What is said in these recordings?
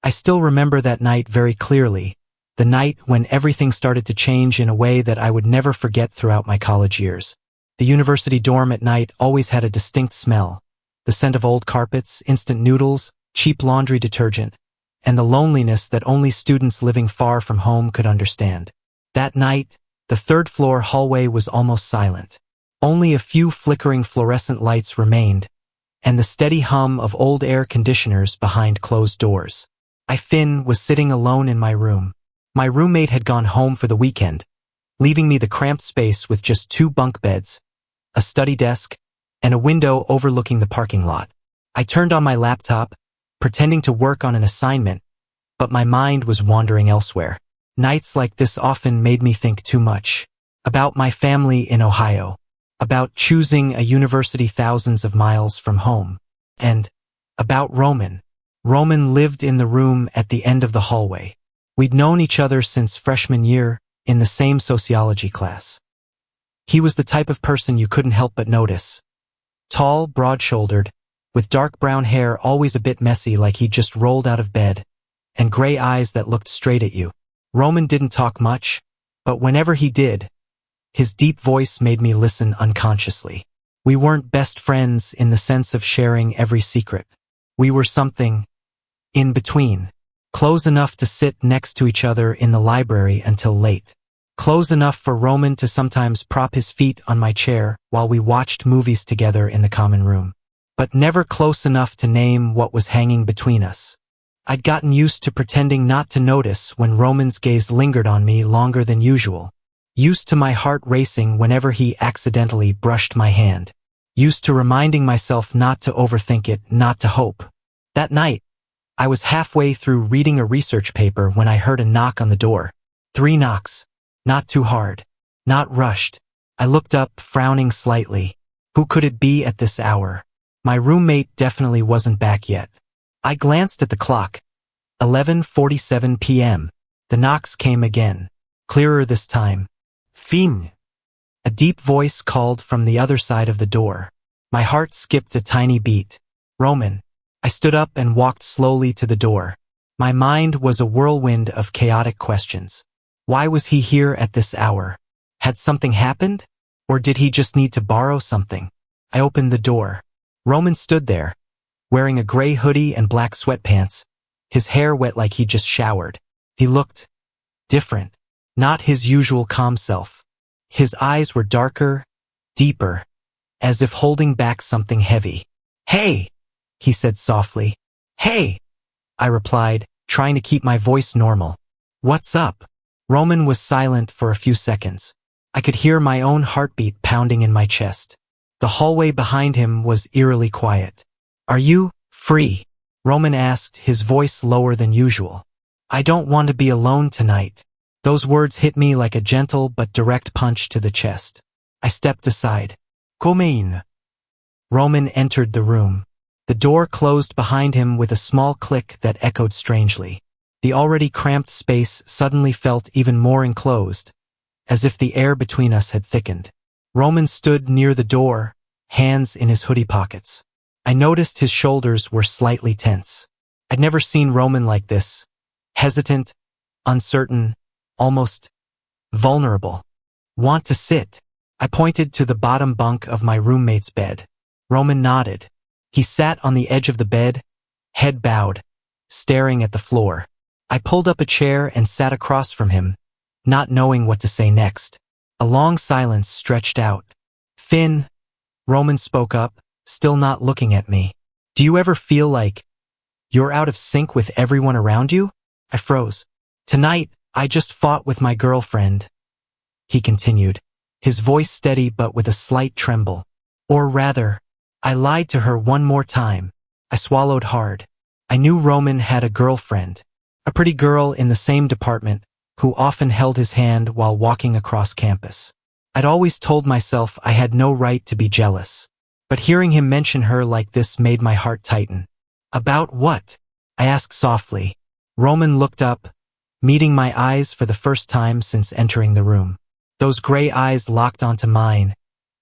I still remember that night very clearly, the night when everything started to change in a way that I would never forget throughout my college years. The university dorm at night always had a distinct smell, the scent of old carpets, instant noodles, cheap laundry detergent, and the loneliness that only students living far from home could understand. That night, the third-floor hallway was almost silent. Only a few flickering fluorescent lights remained, and the steady hum of old air conditioners behind closed doors. Finn was sitting alone in my room. My roommate had gone home for the weekend, leaving me the cramped space with just 2 bunk beds, a study desk, and a window overlooking the parking lot. I turned on my laptop, pretending to work on an assignment, but my mind was wandering elsewhere. Nights like this often made me think too much. About my family in Ohio. About choosing a university thousands of miles from home. And about Roman. Roman lived in the room at the end of the hallway. We'd known each other since freshman year, in the same sociology class. He was the type of person you couldn't help but notice. Tall, broad-shouldered, with dark brown hair always a bit messy like he'd just rolled out of bed, and gray eyes that looked straight at you. Roman didn't talk much, but whenever he did, his deep voice made me listen unconsciously. We weren't best friends in the sense of sharing every secret. We were something in between. Close enough to sit next to each other in the library until late. Close enough for Roman to sometimes prop his feet on my chair while we watched movies together in the common room. But never close enough to name what was hanging between us. I'd gotten used to pretending not to notice when Roman's gaze lingered on me longer than usual. Used to my heart racing whenever he accidentally brushed my hand. Used to reminding myself not to overthink it, not to hope. That night, I was halfway through reading a research paper when I heard a knock on the door. 3 knocks. Not too hard. Not rushed. I looked up, frowning slightly. Who could it be at this hour? My roommate definitely wasn't back yet. I glanced at the clock. 11:47 p.m. The knocks came again. Clearer this time. Finn. A deep voice called from the other side of the door. My heart skipped a tiny beat. Roman. I stood up and walked slowly to the door. My mind was a whirlwind of chaotic questions. Why was he here at this hour? Had something happened? Or did he just need to borrow something? I opened the door. Roman stood there, wearing a gray hoodie and black sweatpants, his hair wet like he just showered. He looked different, not his usual calm self. His eyes were darker, deeper, as if holding back something heavy. "Hey," he said softly. "Hey," I replied, trying to keep my voice normal. "What's up?" Roman was silent for a few seconds. I could hear my own heartbeat pounding in my chest. The hallway behind him was eerily quiet. "Are you free?" Roman asked, his voice lower than usual. "I don't want to be alone tonight." Those words hit me like a gentle but direct punch to the chest. I stepped aside. "Come in." Roman entered the room. The door closed behind him with a small click that echoed strangely. The already cramped space suddenly felt even more enclosed, as if the air between us had thickened. Roman stood near the door, hands in his hoodie pockets. I noticed his shoulders were slightly tense. I'd never seen Roman like this. Hesitant, uncertain, almost vulnerable. "Want to sit?" I pointed to the bottom bunk of my roommate's bed. Roman nodded. He sat on the edge of the bed, head bowed, staring at the floor. I pulled up a chair and sat across from him, not knowing what to say next. A long silence stretched out. "Finn," Roman spoke up, still not looking at me. "Do you ever feel like you're out of sync with everyone around you?" I froze. "Tonight, I just fought with my girlfriend," he continued, his voice steady but with a slight tremble. "Or rather, I lied to her one more time." I swallowed hard. I knew Roman had a girlfriend, a pretty girl in the same department, who often held his hand while walking across campus. I'd always told myself I had no right to be jealous, but hearing him mention her like this made my heart tighten. "About what?" I asked softly. Roman looked up, meeting my eyes for the first time since entering the room. Those gray eyes locked onto mine,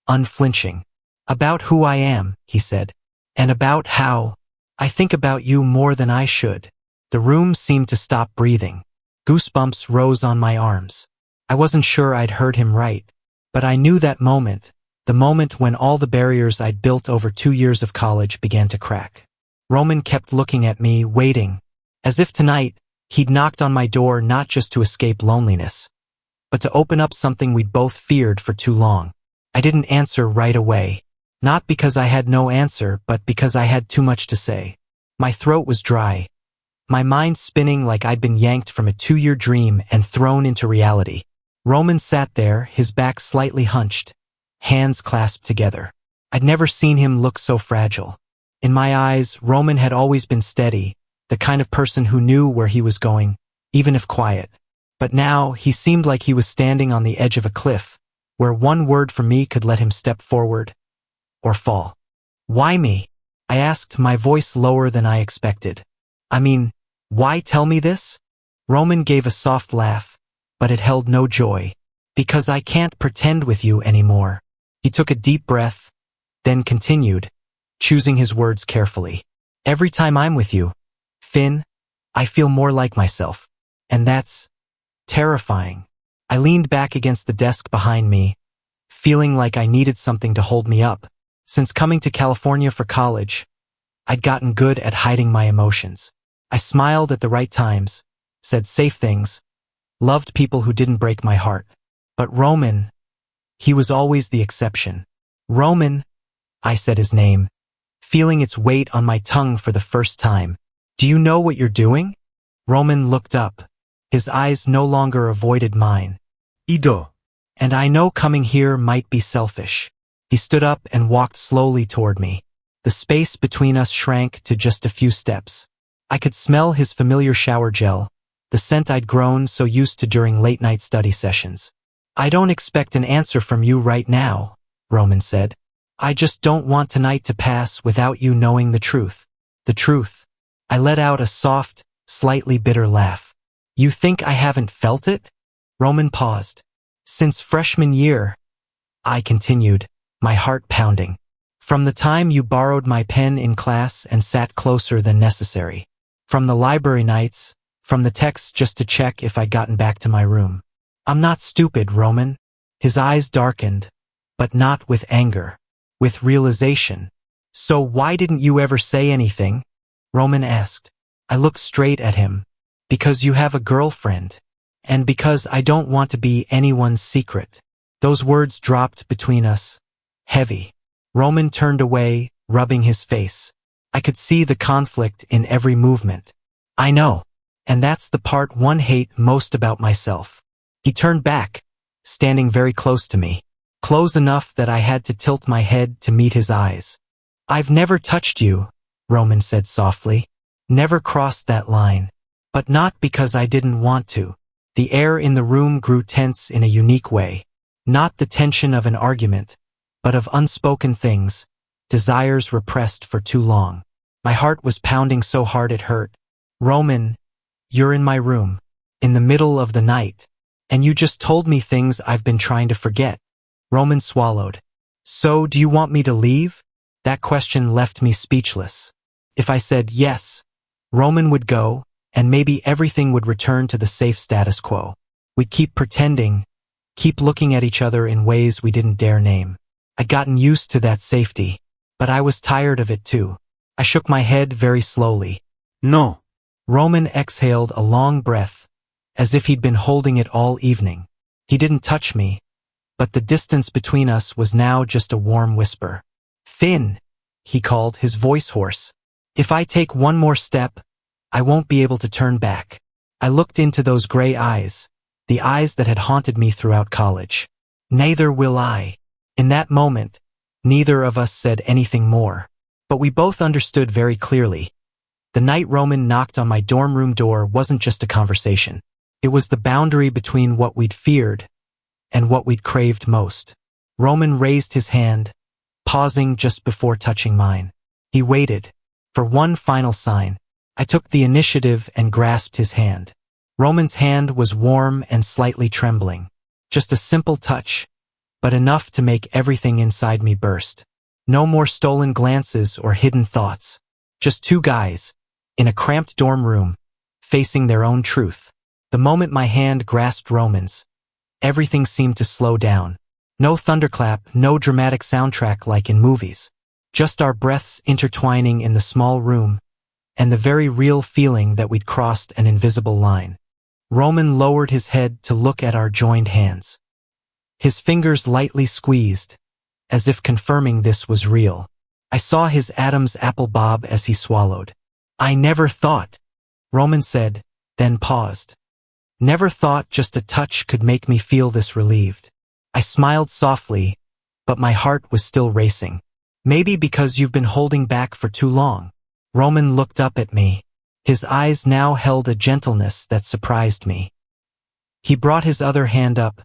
unflinching. "About who I am," he said, "and about how I think about you more than I should." The room seemed to stop breathing. Goosebumps rose on my arms. I wasn't sure I'd heard him right, but I knew that moment, the moment when all the barriers I'd built over 2 years of college began to crack. Roman kept looking at me, waiting, as if tonight he'd knocked on my door not just to escape loneliness, but to open up something we'd both feared for too long. I didn't answer right away, not because I had no answer, but because I had too much to say. My throat was dry, my mind spinning like I'd been yanked from a 2-year dream and thrown into reality. Roman sat there, his back slightly hunched, hands clasped together. I'd never seen him look so fragile. In my eyes, Roman had always been steady, the kind of person who knew where he was going, even if quiet. But now, he seemed like he was standing on the edge of a cliff, where one word from me could let him step forward or fall. Why me? I asked, my voice lower than I expected. I mean, why tell me this? Roman gave a soft laugh, but it held no joy. Because I can't pretend with you anymore. He took a deep breath, then continued, choosing his words carefully. Every time I'm with you, Finn, I feel more like myself. And that's terrifying. I leaned back against the desk behind me, feeling like I needed something to hold me up. Since coming to California for college, I'd gotten good at hiding my emotions. I smiled at the right times, said safe things, loved people who didn't break my heart. But Roman, he was always the exception. Roman, I said his name, feeling its weight on my tongue for the first time. Do you know what you're doing? Roman looked up. His eyes no longer avoided mine. Ido. And I know coming here might be selfish. He stood up and walked slowly toward me. The space between us shrank to just a few steps. I could smell his familiar shower gel, the scent I'd grown so used to during late-night study sessions. I don't expect an answer from you right now, Roman said. I just don't want tonight to pass without you knowing the truth. The truth. I let out a soft, slightly bitter laugh. You think I haven't felt it? Roman paused. Since freshman year, I continued, my heart pounding. From the time you borrowed my pen in class and sat closer than necessary. From the library nights, from the texts just to check if I'd gotten back to my room. I'm not stupid, Roman. His eyes darkened, but not with anger, with realization. So why didn't you ever say anything? Roman asked. I looked straight at him. Because you have a girlfriend. And because I don't want to be anyone's secret. Those words dropped between us, heavy. Roman turned away, rubbing his face. I could see the conflict in every movement. I know. And that's the part one hate most about myself. He turned back, standing very close to me. Close enough that I had to tilt my head to meet his eyes. I've never touched you, Roman said softly. Never crossed that line. But not because I didn't want to. The air in the room grew tense in a unique way. Not the tension of an argument, but of unspoken things, desires repressed for too long. My heart was pounding so hard it hurt. Roman, you're in my room, in the middle of the night, and you just told me things I've been trying to forget. Roman swallowed. So, do you want me to leave? That question left me speechless. If I said yes, Roman would go, and maybe everything would return to the safe status quo. We'd keep pretending, keep looking at each other in ways we didn't dare name. I'd gotten used to that safety, but I was tired of it too. I shook my head very slowly. No. Roman exhaled a long breath, as if he'd been holding it all evening. He didn't touch me, but the distance between us was now just a warm whisper. Finn, he called, his voice hoarse. If I take one more step, I won't be able to turn back. I looked into those gray eyes, the eyes that had haunted me throughout college. Neither will I. In that moment, neither of us said anything more. But we both understood very clearly. The night Roman knocked on my dorm room door wasn't just a conversation. It was the boundary between what we'd feared and what we'd craved most. Roman raised his hand, pausing just before touching mine. He waited for one final sign. I took the initiative and grasped his hand. Roman's hand was warm and slightly trembling. Just a simple touch, but enough to make everything inside me burst. No more stolen glances or hidden thoughts. Just two guys, in a cramped dorm room, facing their own truth. The moment my hand grasped Roman's, everything seemed to slow down. No thunderclap, no dramatic soundtrack like in movies. Just our breaths intertwining in the small room, and the very real feeling that we'd crossed an invisible line. Roman lowered his head to look at our joined hands. His fingers lightly squeezed, as if confirming this was real. I saw his Adam's apple bob as he swallowed. "I never thought," Roman said, then paused. "Never thought just a touch could make me feel this relieved." I smiled softly, but my heart was still racing. "Maybe because you've been holding back for too long." Roman looked up at me. His eyes now held a gentleness that surprised me. He brought his other hand up,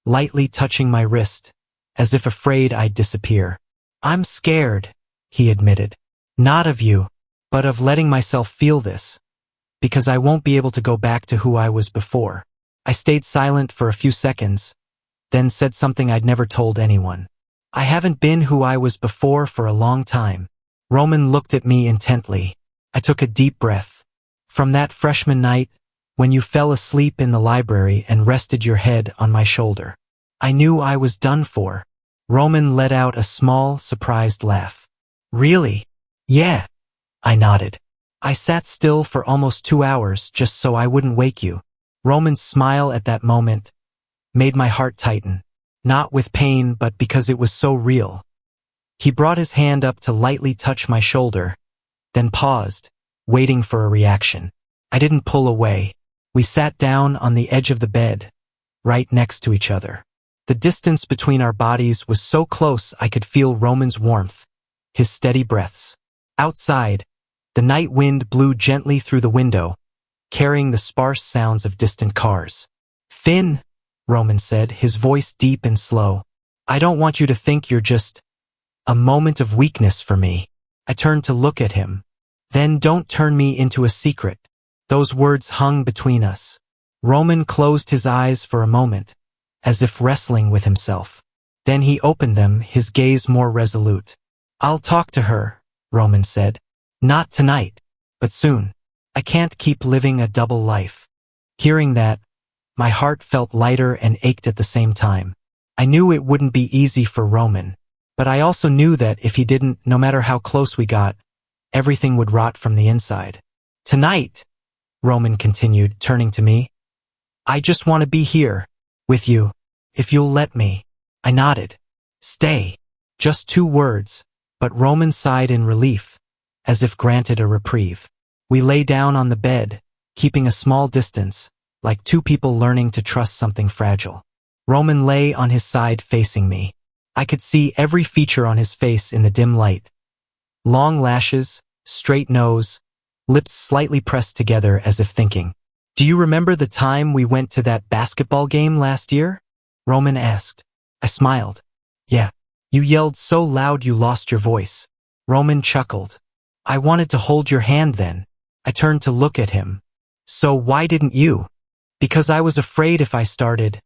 lightly touching my wrist, as if afraid I'd disappear. "I'm scared," he admitted. "Not of you, but of letting myself feel this, because I won't be able to go back to who I was before." I stayed silent for a few seconds, then said something I'd never told anyone. "I haven't been who I was before for a long time." Roman looked at me intently. I took a deep breath. "From that freshman night, when you fell asleep in the library and rested your head on my shoulder, I knew I was done for." Roman let out a small, surprised laugh. "Really?" "Yeah," I nodded. "I sat still for almost 2 hours just so I wouldn't wake you." Roman's smile at that moment made my heart tighten, not with pain but because it was so real. He brought his hand up to lightly touch my shoulder, then paused, waiting for a reaction. I didn't pull away. We sat down on the edge of the bed, right next to each other. The distance between our bodies was so close I could feel Roman's warmth, his steady breaths. Outside, the night wind blew gently through the window, carrying the sparse sounds of distant cars. "Finn," Roman said, his voice deep and slow, "I don't want you to think you're just a moment of weakness for me." I turned to look at him. "Then don't turn me into a secret." Those words hung between us. Roman closed his eyes for a moment, as if wrestling with himself. Then he opened them, his gaze more resolute. "I'll talk to her," Roman said. "Not tonight, but soon. I can't keep living a double life." Hearing that, my heart felt lighter and ached at the same time. I knew it wouldn't be easy for Roman, but I also knew that if he didn't, no matter how close we got, everything would rot from the inside. "Tonight," Roman continued, turning to me, "I just want to be here, with you, if you'll let me." I nodded. "Stay." Just 2 words, but Roman sighed in relief, as if granted a reprieve. We lay down on the bed, keeping a small distance, like 2 people learning to trust something fragile. Roman lay on his side facing me. I could see every feature on his face in the dim light. Long lashes, straight nose, lips slightly pressed together as if thinking. "Do you remember the time we went to that basketball game last year?" Roman asked. I smiled. "Yeah. You yelled so loud you lost your voice." Roman chuckled. "I wanted to hold your hand then." I turned to look at him. "So why didn't you?" "Because I was afraid if I started,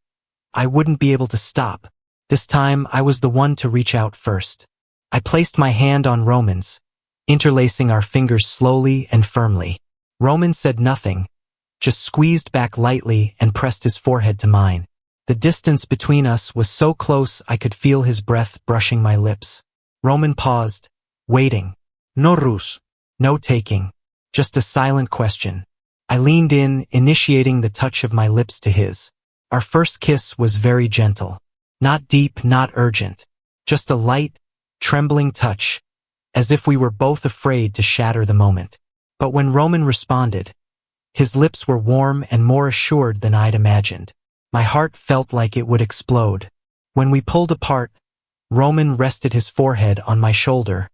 I wouldn't be able to stop." This time I was the one to reach out first. I placed my hand on Roman's, interlacing our fingers slowly and firmly. Roman said nothing, just squeezed back lightly and pressed his forehead to mine. The distance between us was so close I could feel his breath brushing my lips. Roman paused, waiting. "No rus." No taking. Just a silent question. I leaned in, initiating the touch of my lips to his. Our first kiss was very gentle. Not deep, not urgent. Just a light, trembling touch, as if we were both afraid to shatter the moment. But when Roman responded, his lips were warm and more assured than I'd imagined. My heart felt like it would explode. When we pulled apart, Roman rested his forehead on my shoulder,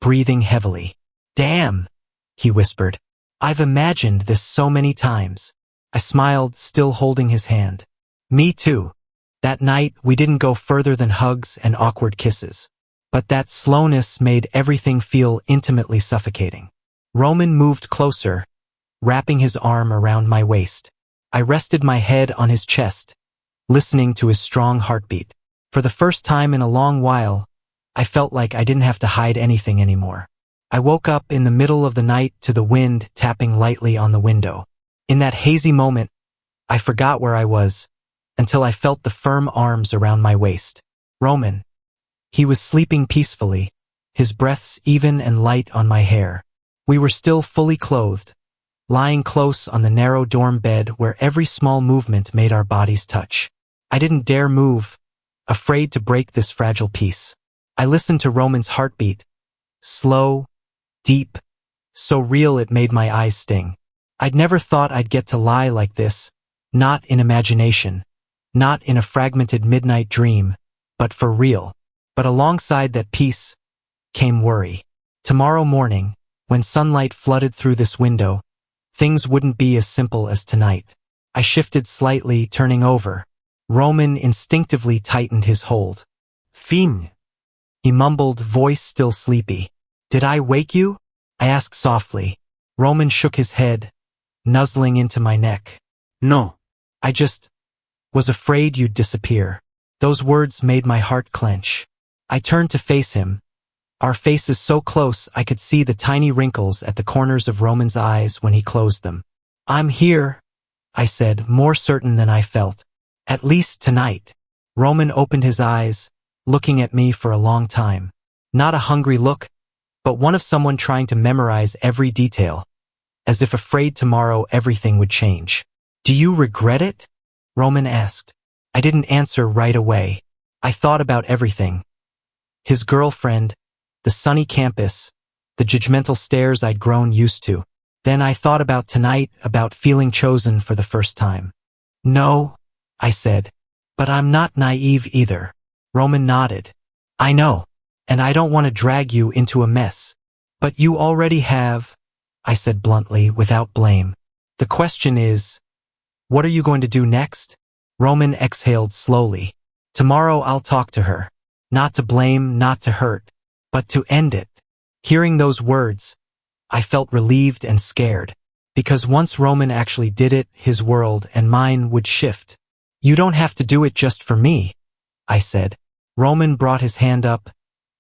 breathing heavily. "Damn," he whispered. "I've imagined this so many times." I smiled, still holding his hand. "Me too." That night, we didn't go further than hugs and awkward kisses. But that slowness made everything feel intimately suffocating. Roman moved closer, wrapping his arm around my waist. I rested my head on his chest, listening to his strong heartbeat. For the first time in a long while, I felt like I didn't have to hide anything anymore. I woke up in the middle of the night to the wind tapping lightly on the window. In that hazy moment, I forgot where I was, until I felt the firm arms around my waist. Roman. He was sleeping peacefully, his breaths even and light on my hair. We were still fully clothed, lying close on the narrow dorm bed where every small movement made our bodies touch. I didn't dare move, afraid to break this fragile peace. I listened to Roman's heartbeat, slow, deep, so real it made my eyes sting. I'd never thought I'd get to lie like this, not in imagination, not in a fragmented midnight dream, but for real. But alongside that peace came worry. Tomorrow morning, when sunlight flooded through this window, things wouldn't be as simple as tonight. I shifted slightly, turning over. Roman instinctively tightened his hold. "Fin," he mumbled, voice still sleepy. "Did I wake you?" I asked softly. Roman shook his head, nuzzling into my neck. "No. I just was afraid you'd disappear." Those words made my heart clench. I turned to face him. Our faces so close I could see the tiny wrinkles at the corners of Roman's eyes when he closed them. "I'm here," I said, more certain than I felt. "At least tonight." Roman opened his eyes, looking at me for a long time. Not a hungry look, but one of someone trying to memorize every detail, as if afraid tomorrow everything would change. "Do you regret it?" Roman asked. I didn't answer right away. I thought about everything. His girlfriend, the sunny campus, the judgmental stares I'd grown used to. Then I thought about tonight, about feeling chosen for the first time. "No," I said, "but I'm not naive either." Roman nodded. "I know, and I don't want to drag you into a mess. But you already have," I said bluntly, without blame. "The question is, what are you going to do next?" Roman exhaled slowly. "Tomorrow I'll talk to her. Not to blame, not to hurt, but to end it." Hearing those words, I felt relieved and scared, because once Roman actually did it, his world and mine would shift. "You don't have to do it just for me," I said. Roman brought his hand up,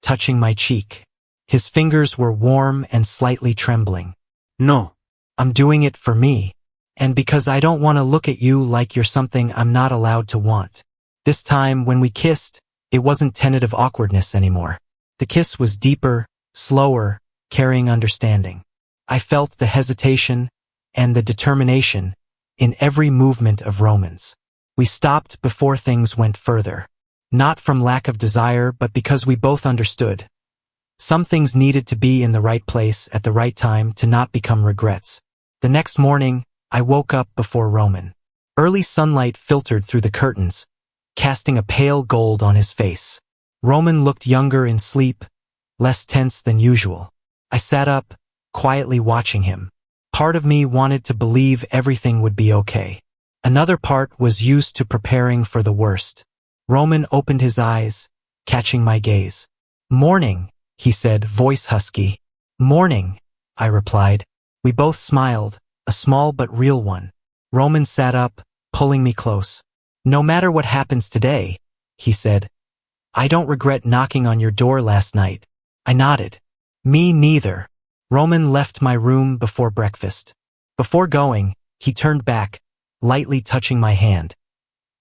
touching my cheek. His fingers were warm and slightly trembling. "No, I'm doing it for me. And because I don't want to look at you like you're something I'm not allowed to want." This time, when we kissed, it wasn't tentative awkwardness anymore. The kiss was deeper, slower, carrying understanding. I felt the hesitation and the determination in every movement of Roman's. We stopped before things went further. Not from lack of desire, but because we both understood. Some things needed to be in the right place at the right time to not become regrets. The next morning, I woke up before Roman. Early sunlight filtered through the curtains, casting a pale gold on his face. Roman looked younger in sleep, less tense than usual. I sat up, quietly watching him. Part of me wanted to believe everything would be okay. Another part was used to preparing for the worst. Roman opened his eyes, catching my gaze. "Morning," he said, voice husky. "Morning," I replied. We both smiled, a small but real one. Roman sat up, pulling me close. "No matter what happens today," he said, "I don't regret knocking on your door last night." I nodded. "Me neither." Roman left my room before breakfast. Before going, he turned back, lightly touching my hand.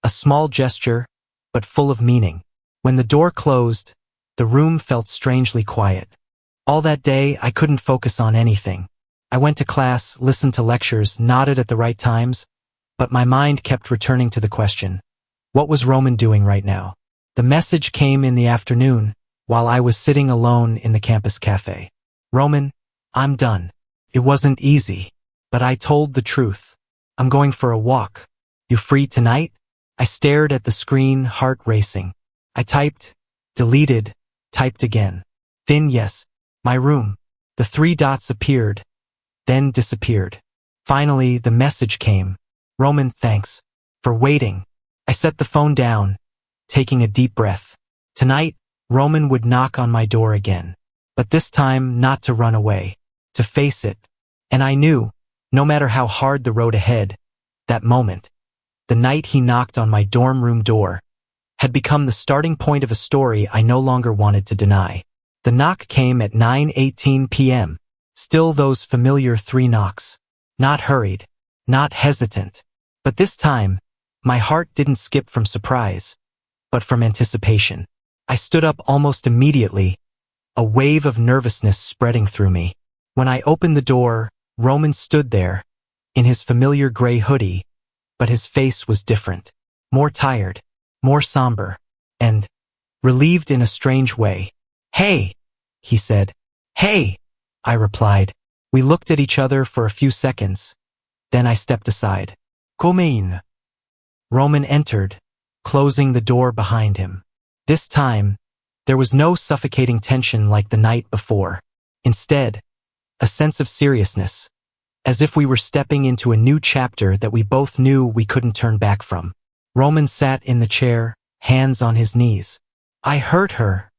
A small gesture, but full of meaning. When the door closed, the room felt strangely quiet. All that day, I couldn't focus on anything. I went to class, listened to lectures, nodded at the right times, but my mind kept returning to the question, what was Roman doing right now? The message came in the afternoon, while I was sitting alone in the campus cafe. "Roman, I'm done." It wasn't easy, but I told the truth. "I'm going for a walk. You free tonight?" I stared at the screen, heart racing. I typed, deleted, typed again. Then yes, my room. The 3 dots appeared, then disappeared. Finally, the message came. "Roman, thanks for waiting." I set the phone down, taking a deep breath. Tonight, Roman would knock on my door again. But this time, not to run away, to face it. And I knew, no matter how hard the road ahead, that moment, the night he knocked on my dorm room door, had become the starting point of a story I no longer wanted to deny. The knock came at 9:18 p.m. Still those familiar 3 knocks. Not hurried, not hesitant. But this time, my heart didn't skip from surprise, but from anticipation. I stood up almost immediately, a wave of nervousness spreading through me. When I opened the door, Roman stood there, in his familiar gray hoodie, but his face was different. More tired, more somber, and relieved in a strange way. "Hey," he said. "Hey," I replied. We looked at each other for a few seconds. Then I stepped aside. "Come in." Roman entered, closing the door behind him. This time, there was no suffocating tension like the night before. Instead, a sense of seriousness, as if we were stepping into a new chapter that we both knew we couldn't turn back from. Roman sat in the chair, hands on his knees. "I hurt her,"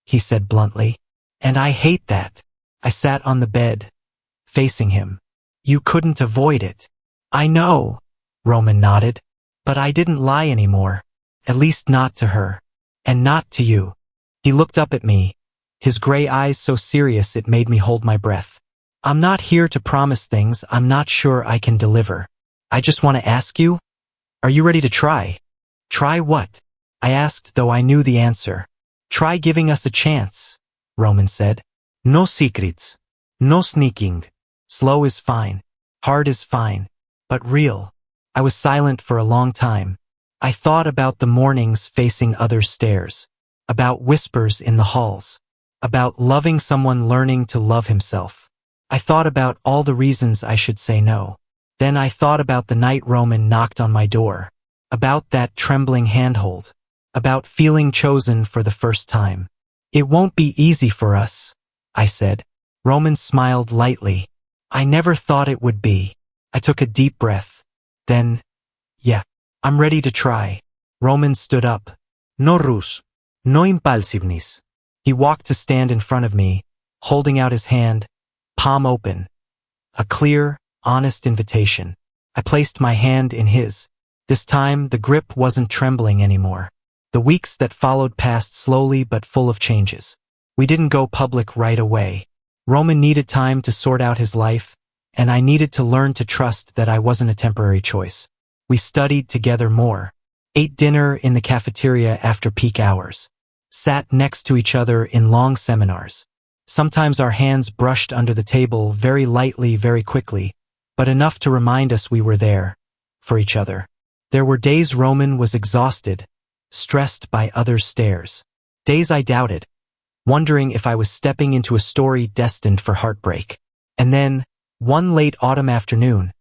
he said bluntly. "And I hate that." I sat on the bed, facing him. "You couldn't avoid it." "I know," Roman nodded. "But I didn't lie anymore. At least not to her. And not to you." He looked up at me, his gray eyes so serious it made me hold my breath. "I'm not here to promise things I'm not sure I can deliver. I just want to ask you, are you ready to try?" "Try what?" I asked, though I knew the answer. "Try giving us a chance," Roman said. "No secrets. No sneaking. Slow is fine. Hard is fine. But real." I was silent for a long time. I thought about the mornings facing others' stares, about whispers in the halls, about loving someone learning to love himself. I thought about all the reasons I should say no. Then I thought about the night Roman knocked on my door, about that trembling handhold, about feeling chosen for the first time. "It won't be easy for us," I said. Roman smiled lightly. "I never thought it would be." I took a deep breath. Then, "Yeah, I'm ready to try." Roman stood up. "No rush. No impulsiveness." He walked to stand in front of me, holding out his hand, palm open. A clear, honest invitation. I placed my hand in his. This time, the grip wasn't trembling anymore. The weeks that followed passed slowly but full of changes. We didn't go public right away. Roman needed time to sort out his life, and I needed to learn to trust that I wasn't a temporary choice. We studied together more, ate dinner in the cafeteria after peak hours, sat next to each other in long seminars. Sometimes our hands brushed under the table very lightly, very quickly, but enough to remind us we were there, for each other. There were days Roman was exhausted, stressed by others' stares. Days I doubted, wondering if I was stepping into a story destined for heartbreak. And then, one late autumn afternoon,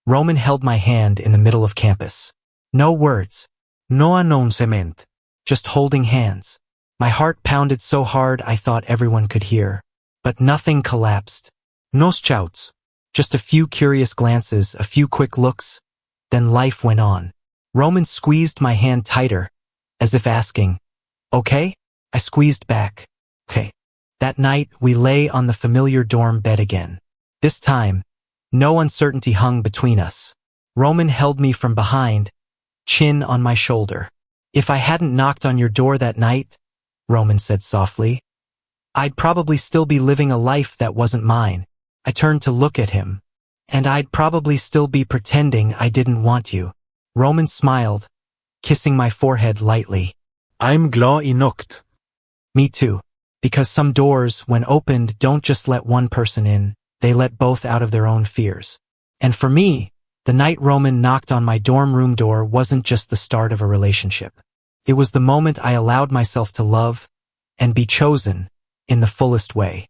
Roman held my hand in the middle of campus. No words, no announcement, just holding hands. My heart pounded so hard I thought everyone could hear. But nothing collapsed. No shouts, just a few curious glances, a few quick looks. Then life went on. Roman squeezed my hand tighter, as if asking, "Okay?" I squeezed back. "Okay." That night, we lay on the familiar dorm bed again. This time, no uncertainty hung between us. Roman held me from behind, chin on my shoulder. "If I hadn't knocked on your door that night," Roman said softly, "I'd probably still be living a life that wasn't mine." I turned to look at him. "And I'd probably still be pretending I didn't want you." Roman smiled, kissing my forehead lightly. "I'm glad you knocked." Me too. Because some doors, when opened, don't just let one person in, they let both out of their own fears. And for me, the night Roman knocked on my dorm room door wasn't just the start of a relationship. It was the moment I allowed myself to love and be chosen in the fullest way.